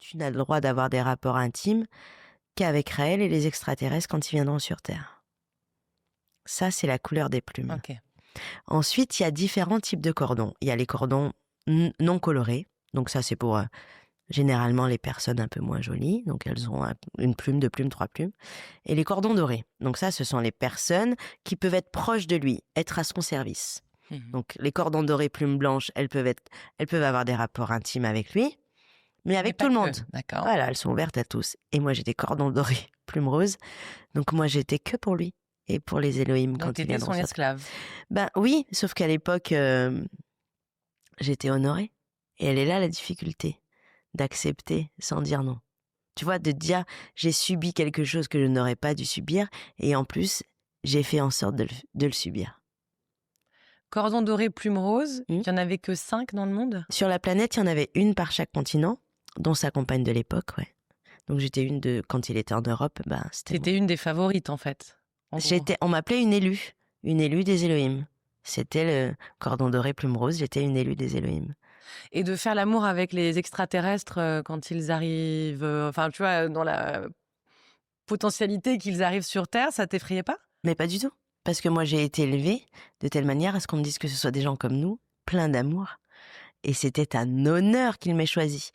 tu n'as le droit d'avoir des rapports intimes qu'avec Raël et les extraterrestres quand ils viendront sur Terre. Ça, c'est la couleur des plumes. Ok. Ensuite, il y a différents types de cordons. Il y a les cordons non colorés. Donc ça, c'est pour généralement les personnes un peu moins jolies. Donc elles ont une plume, deux plumes, trois plumes. Et les cordons dorés. Donc ça, ce sont les personnes qui peuvent être proches de lui, être à son service. Donc les cordons dorés, plumes blanches, elles peuvent avoir des rapports intimes avec lui, mais avec tout le monde. D'accord. Voilà, elles sont ouvertes à tous. Et moi, j'ai des cordons dorés, plumes roses. Donc moi, j'étais que pour lui et pour les Elohim Donc quand ils t'étais viendront. son esclave. Ben oui, sauf qu'à l'époque, j'étais honorée. Et elle est là la difficulté, d'accepter sans dire non. Tu vois, de dire j'ai subi quelque chose que je n'aurais pas dû subir, et en plus, j'ai fait en sorte de le subir. Cordon doré, plume rose, il y en avait que 5 dans le monde? Sur la planète, il y en avait une par chaque continent, dont sa compagne de l'époque, ouais. Donc j'étais une de, quand il était en Europe, C'était une des favorites en fait. On m'appelait une élue des Elohim. C'était le cordon doré plume rose, j'étais une élue des Elohim. Et de faire l'amour avec les extraterrestres quand ils arrivent, enfin tu vois, dans la potentialité qu'ils arrivent sur Terre, ça t'effrayait pas? Mais pas du tout. Parce que moi, j'ai été élevée de telle manière à ce qu'on me dise que ce soit des gens comme nous, pleins d'amour. Et c'était un honneur qu'ils m'aient choisi.